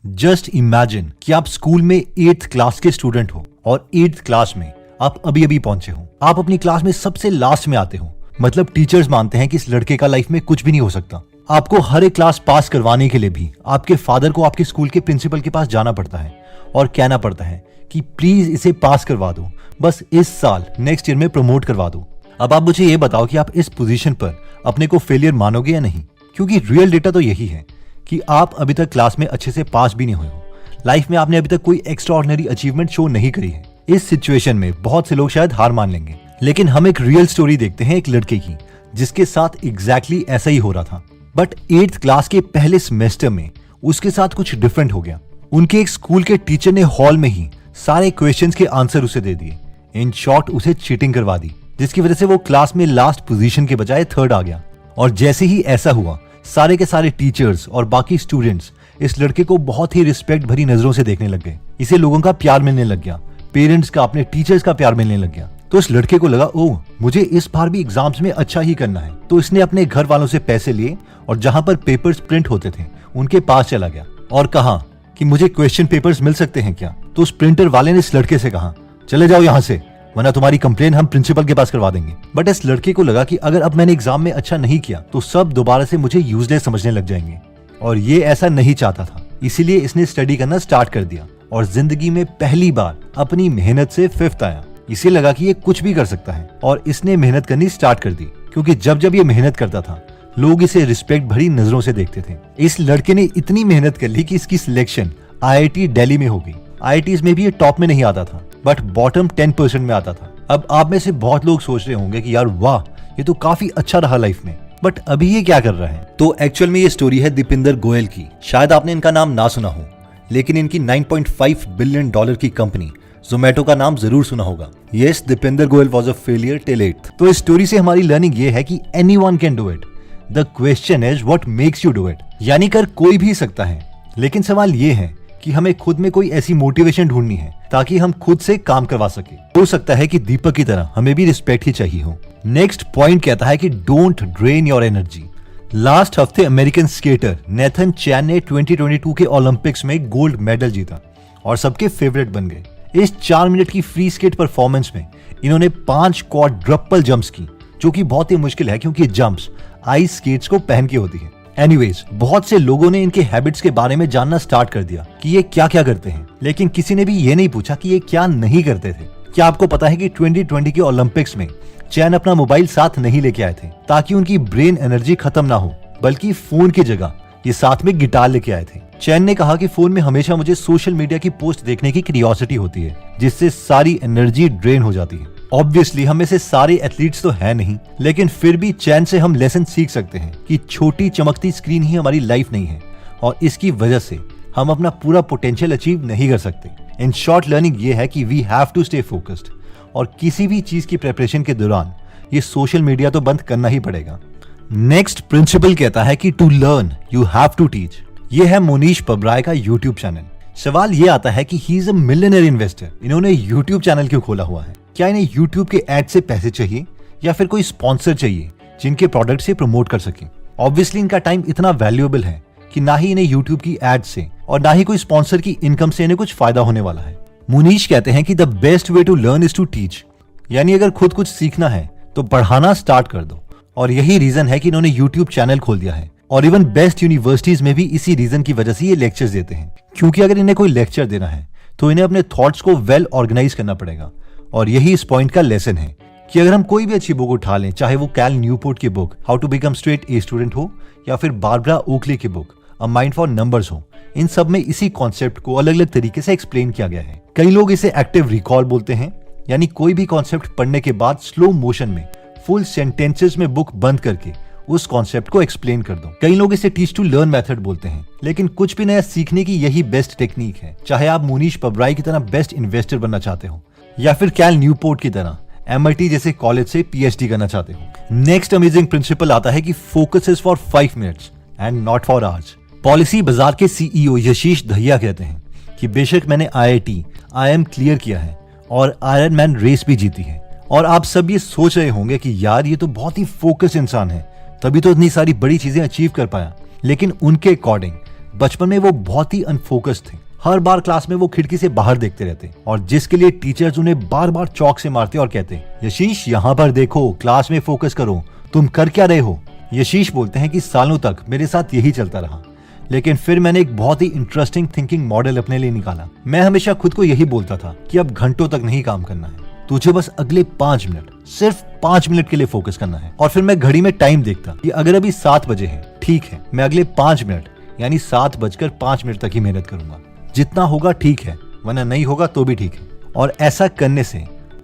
Just imagine कि आप school में 8th क्लास के स्टूडेंट हो और 8th क्लास में आप अभी अभी पहुंचे हो। आप अपनी क्लास में सबसे लास्ट में आते हो। मतलब टीचर्स मानते हैं कि इस लड़के का लाइफ में कुछ भी नहीं हो सकता। आपको हर एक क्लास पास करवाने के लिए भी आपके फादर को आपके स्कूल के प्रिंसिपल के पास जाना पड़ता है और कहना पड़ता है कि प्लीज इसे पास करवा दो, बस इस साल नेक्स्ट ईयर में प्रमोट करवा दो। अब आप मुझे ये बताओ कि आप इस पोजीशन पर अपने को फेलियर मानोगे या नहीं, क्योंकि रियल डेटा तो यही है कि आप अभी तक क्लास में अच्छे से पास भी नहीं हुए हो। लाइफ में आपने अभी तक कोई एक्स्ट्राऑर्डिनरी अचीवमेंट शो नहीं करी है। इस सिचुएशन में बहुत से लोग शायद हार मान लेंगे, लेकिन हम एक रियल स्टोरी देखते हैं एक लड़के की जिसके साथ एग्जैक्टली ऐसा ही हो रहा था। बट 8th क्लास के पहले सेमेस्टर में उसके साथ कुछ डिफरेंट हो गया। उनके एक स्कूल के टीचर ने हॉल में ही सारे क्वेश्चंस के आंसर उसे दे दिए। इन शॉर्ट उसे चीटिंग करवा दी, जिसकी वजह से वो क्लास में लास्ट पोजीशन के बजाय 3rd आ गया। और जैसे ही ऐसा हुआ, सारे के सारे टीचर्स और बाकी स्टूडेंट्स इस लड़के को बहुत ही रिस्पेक्ट भरी नजरों से देखने लग गए। इसे लोगों का प्यार मिलने लग गया, पेरेंट्स का, अपने टीचर्स का प्यार मिलने लग गया। तो इस लड़के को लगा, ओह मुझे इस बार भी एग्जाम्स में अच्छा ही करना है। तो इसने अपने घर वालों से पैसे लिए और जहां पर पेपर्स प्रिंट होते थे उनके पास चला गया और कहा कि मुझे क्वेश्चन पेपर्स मिल सकते हैं क्या। तो उस प्रिंटर वाले ने इस लड़के से कहा, चले जाओ यहाँ से, वरना तुम्हारी कंप्लेन हम प्रिंसिपल के पास करवा देंगे। बट इस लड़के को लगा कि अगर अब मैंने एग्जाम में अच्छा नहीं किया तो सब दोबारा से मुझे यूजलेस समझने लग जाएंगे, और ये ऐसा नहीं चाहता था। इसीलिए इसने स्टडी करना स्टार्ट कर दिया और जिंदगी में पहली बार अपनी मेहनत से 5th आया। इसे लगा कि ये कुछ भी कर सकता है और इसने मेहनत करनी स्टार्ट कर दी, क्योंकि जब जब ये मेहनत करता था लोग इसे रिस्पेक्ट भरी नजरों से देखते थे। इस लड़के ने इतनी मेहनत कर ली कि इसकी सिलेक्शन IIT दिल्ली में हो गई। IITs में भी ये टॉप में नहीं आता था, बट बॉटम 10% में आता था। अब आप में से बहुत लोग सोच रहे होंगे कि यार वाह, ये तो काफी अच्छा रहा लाइफ में, बट अभी ये क्या कर रहा है। तो एक्चुअल में ये स्टोरी है दीपिंदर गोयल की। शायद आपने इनका नाम ना सुना हो, लेकिन इनकी $9.5 बिलियन की कंपनी जोमेटो का नाम जरूर सुना होगा। Yes, Deepinder Goyal was a failure till 8th। तो इस स्टोरी से हमारी लर्निंग ये है कि anyone can do it, the question is what makes you do it. यानी कर कोई भी सकता है, लेकिन सवाल ये है कि हमें खुद में कोई ऐसी मोटिवेशन ढूंढनी है ताकि हम खुद से काम करवा सके। हो सकता है कि दीपक की तरह हमें भी रिस्पेक्ट ही चाहिए हो। नेक्स्ट पॉइंट कहता है कि don't drain your energy. Last हफ्ते अमेरिकन स्केटर नेथन चैन ने 2022 के ओलंपिक्स में गोल्ड मेडल जीता और सबके फेवरेट बन गए। इस 4 मिनट की फ्री स्केट परफॉर्मेंस में इन्होंने 5 क्वाड्रपल जंप्स की, जो कि बहुत ही मुश्किल है क्योंकि जंप्स आइस स्केट्स को पहन के होती है। एनीवेज, बहुत से लोगों ने इनके हैबिट्स के बारे में जानना स्टार्ट कर दिया कि ये क्या क्या करते हैं, लेकिन किसी ने भी ये नहीं पूछा कि ये क्या नहीं करते थे। क्या आपको पता है कि 2020 के ओलंपिक्स में चैन अपना मोबाइल साथ नहीं लेके आए थे ताकि उनकी ब्रेन एनर्जी खत्म ना हो, बल्कि फोन की जगह ये साथ में गिटार लेके आए थे। चैन ने कहा कि फोन में हमेशा मुझे सोशल मीडिया की पोस्ट देखने की क्यूरियोसिटी होती है, जिससे सारी एनर्जी ड्रेन हो जाती है। ऑब्वियसली हम में से सारे एथलीट्स तो है नहीं, लेकिन फिर भी चैन से हम लेसन सीख सकते हैं कि छोटी चमकती स्क्रीन ही हमारी लाइफ नहीं है और इसकी वजह से हम अपना पूरा पोटेंशियल अचीव नहीं कर सकते। इन शॉर्ट लर्निंग ये है कि we have to stay focused, और किसी भी चीज की प्रिपरेशन के दौरान ये सोशल मीडिया तो बंद करना ही पड़ेगा। नेक्स्ट प्रिंसिपल कहता है कि to learn you have to teach. ये है मोनीश पबराय का यूट्यूब चैनल। सवाल ये आता है कि he is a millionaire investor, इन्होंने यूट्यूब चैनल क्यों खोला हुआ है? क्या इन्हें यूट्यूब के एड से पैसे चाहिए या फिर कोई स्पॉन्सर चाहिए जिनके प्रोडक्ट से प्रमोट कर सके? ऑब्वियसली इनका टाइम इतना वैल्यूएबल है कि ना ही इन्हें यूट्यूब की एड से और ना ही कोई स्पॉन्सर की इनकम से इन्हें कुछ फायदा होने वाला है। मुनीश कहते हैं कि the best way to learn is to teach, यानी अगर खुद कुछ सीखना है तो पढ़ाना स्टार्ट कर दो। और यही रीजन है कि इन्होंने यूट्यूब चैनल खोल दिया है, और इवन बेस्ट यूनिवर्सिटीज में भी इसी रीजन की वजह से ये लेक्चर्स देते हैं। क्योंकि अगर इन्हें कोई लेक्चर देना है तो इन्हें अपने थॉट्स को वेल ऑर्गेनाइज करना पड़ेगा, और यही इस पॉइंट का लेसन है कि अगर हम कोई भी अच्छी बुक उठा लें, चाहे वो कैल न्यूपोर्ट की book how to become straight A student हो या फिर बारबरा ओकली की book a mind for numbers हो, इन सब में इसी कॉन्सेप्ट को अलग अलग तरीके से एक्सप्लेन किया गया है। कई लोग इसे एक्टिव रिकॉल बोलते हैं, यानी कोई भी कॉन्सेप्ट पढ़ने के बाद स्लो मोशन में फुल सेंटेंसेस में बुक बंद करके उस कॉन्सेप्ट को एक्सप्लेन कर दो। कई लोग इसे टीच टू लर्न मेथड बोलते हैं, लेकिन कुछ भी नया सीखने की यही बेस्ट टेक्निक है। चाहे आप मोनीश पबराई की तरह बेस्ट इन्वेस्टर बनना चाहते हो या फिर कैल न्यूपोर्ट की तरह MIT जैसे कॉलेज से PhD करना चाहते हो। नेक्स्ट अमेजिंग प्रिंसिपल आता है कि focus is for 5 minutes and not for hours. Policy बाजार के CEO यशीश दहिया कहते हैं कि बेशक मैंने IIT IIM क्लियर किया है और आयरन मैन रेस भी जीती है, और आप सब ये सोच रहे होंगे कि यार ये तो बहुत ही फोकस इंसान है, तभी तो इतनी सारी बड़ी चीजें अचीव कर पाया। लेकिन उनके अकॉर्डिंग बचपन में वो बहुत ही अनफोकस्ड थे। हर बार क्लास में वो खिड़की से बाहर देखते रहते और जिसके लिए टीचर्स उन्हें बार बार चौक से मारते और कहते, यशीश यहाँ पर देखो, क्लास में फोकस करो, तुम कर क्या रहे हो। यशीश बोलते हैं कि सालों तक मेरे साथ यही चलता रहा, लेकिन फिर मैंने एक बहुत ही इंटरेस्टिंग थिंकिंग मॉडल अपने लिए निकाला। मैं हमेशा खुद को यही बोलता था कि अब घंटों तक नहीं काम करना है, तुझे बस अगले 5 मिनट, सिर्फ 5 मिनट के लिए फोकस करना है। और फिर मैं घड़ी में टाइम देखता कि अगर अभी 7 बजे है, ठीक है, मैं अगले 5 मिनट यानी 7:05 तक ही मेहनत करूंगा। जितना होगा ठीक है, वरना नहीं होगा तो भी ठीक है। और ऐसा करने से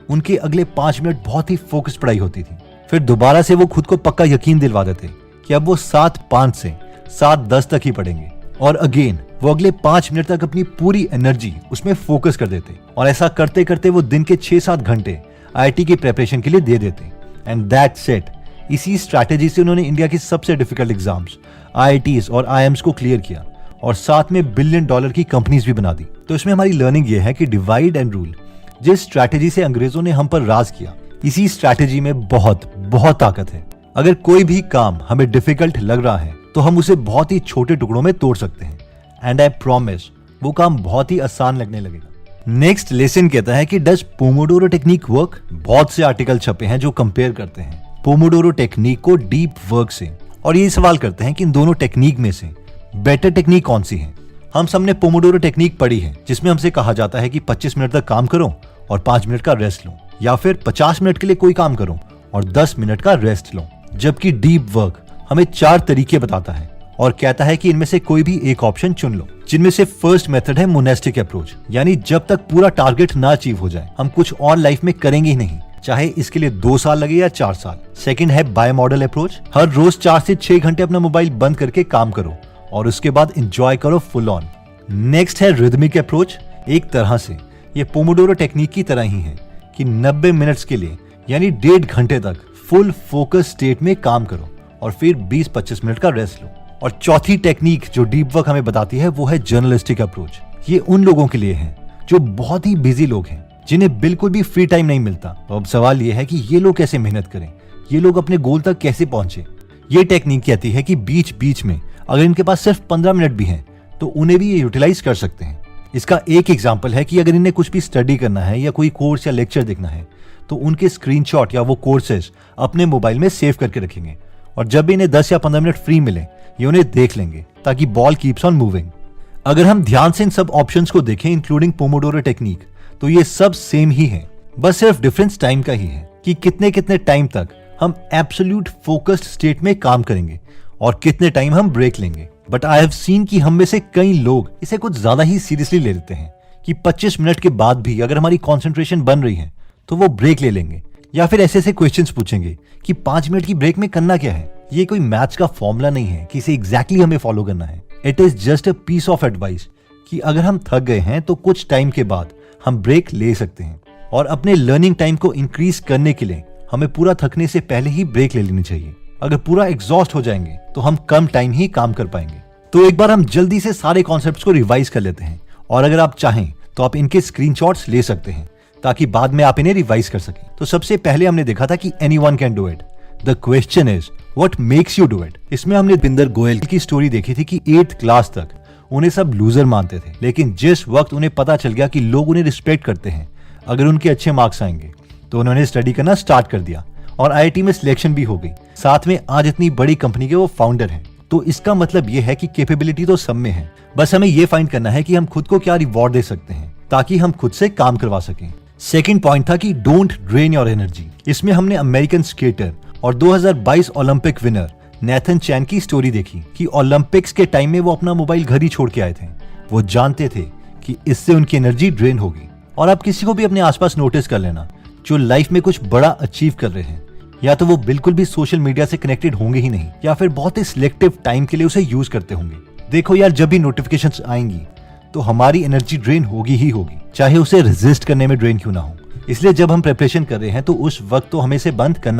उनके अगले 5 मिनट बहुत ही फोकस पढ़ाई होती थी। फिर दोबारा से वो खुद को पक्का यकीन दिलवा देते कि अब वो 7:05 से 7:10 तक ही पढ़ेंगे। और अगेन वो अगले 5 मिनट तक अपनी पूरी एनर्जी उसमें फोकस कर देते और ऐसा करते करते वो दिन के 6-7 घंटे आईआईटी की प्रिपरेशन के लिए दे देते। And that's it. इसी स्ट्रैटेजी से उन्होंने इंडिया की सबसे डिफिकल्ट एग्जाम्स, आईआईटीज और आईएम्स को क्लियर किया और साथ में $1 बिलियन की कंपनीज भी बना दी। तो इसमें हमारी लर्निंग ये है कि डिवाइड एंड रूल, जिस स्ट्रैटेजी से अंग्रेजों ने हम पर राज किया, इसी स्ट्रैटेजी में बहुत बहुत ताकत है। अगर कोई भी काम हमें डिफिकल्ट लग रहा है तो हम उसे बहुत ही छोटे टुकड़ों में तोड़ सकते हैं। एंड आई प्रॉमिस वो काम बहुत ही आसान लगने लगेगा। नेक्स्ट लेसन कहता है कि डज पोमोडोरो टेक्निक वर्क। बहुत से आर्टिकल छपे हैं जो कंपेयर करते हैं पोमोडोरो टेक्निक को डीप वर्क से, और ये सवाल करते हैं कि इन दोनों टेक्निक में से बेटर टेक्निक कौन सी है। हम सबने पोमोडोरो टेक्निक पढ़ी है, जिसमें हमसे कहा जाता है कि 25 मिनट तक काम करो और 5 मिनट का रेस्ट लो, या फिर 50 मिनट के लिए कोई काम करो और 10 मिनट का रेस्ट लो। जबकि डीप वर्क हमें 4 तरीके बताता है और कहता है कि इनमें से कोई भी एक ऑप्शन चुन लो, जिनमें से फर्स्ट मेथड है मोनेस्टिक अप्रोच, यानी जब तक पूरा टारगेट ना अचीव हो जाए हम कुछ और लाइफ में करेंगे ही नहीं, चाहे इसके लिए 2 साल लगे या 4 साल। सेकंड है बाय मॉडल अप्रोच, हर रोज 4 से 6 घंटे अपना मोबाइल बंद करके काम करो और उसके बाद एंजॉय करो फुल ऑन। नेक्स्ट है रिदमिक अप्रोच। एक तरह से ये पोमोडोरो टेक्निक की तरह ही है कि 90 मिनट्स के लिए यानी 1.5 घंटे तक फुल फोकस स्टेट में काम करो और फिर 20-25 मिनट का रेस्ट लो। और चौथी टेक्निक जो डीप वर्क हमें बताती है वो है जर्नलिस्टिक अप्रोच। ये उन लोगों के लिए है जो बहुत ही बिजी लोग हैं, जिन्हें बिल्कुल भी फ्री टाइम नहीं मिलता। तो अब सवाल ये है कि ये लोग कैसे मेहनत करें, ये लोग अपने गोल तक कैसे पहुंचे। ये टेक्निक कहती है कि बीच बीच में अगर इनके पास सिर्फ 15 मिनट भी हैं तो उन्हें भी ये यूटिलाइज कर सकते हैं। इसका एक एग्जाम्पल है कि अगर इन्हें कुछ भी स्टडी करना है या कोई कोर्स या लेक्चर देखना है तो उनके स्क्रीनशॉट या वो कोर्सेज अपने मोबाइल में सेव करके रखेंगे और जब भी इन्हें 10 या 15 मिनट फ्री मिले ये उन्हें देख लेंगे, ताकि बॉल कीप्स ऑन मूविंग। अगर हम ध्यान से इन सब ऑप्शंस को देखें इंक्लूडिंग पोमोडोरो टेक्निक, तो ये सब सेम ही है, बस सिर्फ डिफरेंस टाइम का ही है कि कितने कितने टाइम तक हम एब्सोल्यूट फोकस्ड स्टेट में काम करेंगे और कितने टाइम हम ब्रेक लेंगे। बट आई हैव सीन कि हम में से कई लोग इसे कुछ ज्यादा ही सीरियसली ले लेते हैं कि 25 मिनट के बाद भी अगर हमारी कंसंट्रेशन बन रही है तो वो ब्रेक ले लेंगे, या फिर ऐसे ऐसे क्वेश्चंस पूछेंगे कि 5 मिनट की ब्रेक में करना क्या है। ये कोई मैथ्स का फॉर्मूला नहीं है कि इसे एग्जैक्टली हमें फॉलो करना है। It is just a piece of advice कि अगर हम थक गए हैं तो कुछ टाइम के बाद हम ब्रेक ले सकते हैं, और अपने लर्निंग टाइम को इंक्रीज करने के लिए हमें पूरा थकने से पहले ही ब्रेक ले लेनी चाहिए। अगर पूरा एग्जॉस्ट हो जाएंगे तो हम कम टाइम ही काम कर पाएंगे। तो एक बार हम जल्दी से सारे कॉन्सेप्ट्स को रिवाइज कर लेते हैं, और अगर आप चाहें तो आप इनके स्क्रीनशॉट्स ले सकते हैं ताकि बाद में आप इन्हें रिवाइज कर सकें। तो सबसे पहले हमने देखा था कि anyone can do it, the question is what makes you do it. इसमें हमने बिंदर गोयल की स्टोरी देखी थी कि 8th क्लास तक उन्हें सब लूजर मानते थे, लेकिन जिस वक्त उन्हें पता चल गया कि लोग उन्हें रिस्पेक्ट करते हैं अगर उनके अच्छे मार्क्स आएंगे, तो उन्होंने स्टडी करना स्टार्ट कर दिया और आईआईटी में सिलेक्शन भी हो गई। साथ में आज इतनी बड़ी कंपनी के वो फाउंडर हैं। तो इसका मतलब ये है कि कैपेबिलिटी तो सब में है, बस हमें ये फाइंड करना है कि हम खुद को क्या रिवॉर्ड दे सकते हैं ताकि हम खुद से काम करवा सकें। सेकंड पॉइंट था कि डोंट ड्रेन योर एनर्जी। इसमें हमने अमेरिकन स्केटर और 2022 ओलंपिक विनर नेथन चैन की स्टोरी देखी कि ओलंपिक्स के टाइम में वो अपना मोबाइल घर ही छोड़ के आए थे। वो जानते थे कि इससे उनकी एनर्जी ड्रेन होगी। और आप किसी को भी अपने आसपास नोटिस कर लेना जो लाइफ में कुछ बड़ा अचीव कर रहे हैं, या तो वो बिल्कुल भी सोशल मीडिया से कनेक्टेड होंगे ही नहीं, या फिर बहुत ही सिलेक्टिव टाइम के लिए उसे यूज करते होंगे। देखो यार, जब भी नोटिफिकेशंस आएंगी तो हमारी एनर्जी ड्रेन होगी ही होगी, चाहे उसे रेजिस्ट करने में ड्रेन क्यों ना हो। इसलिए जब हम प्रिपरेशन कर रहे हैं तो उस वक्त तो हमें इसे बंद करना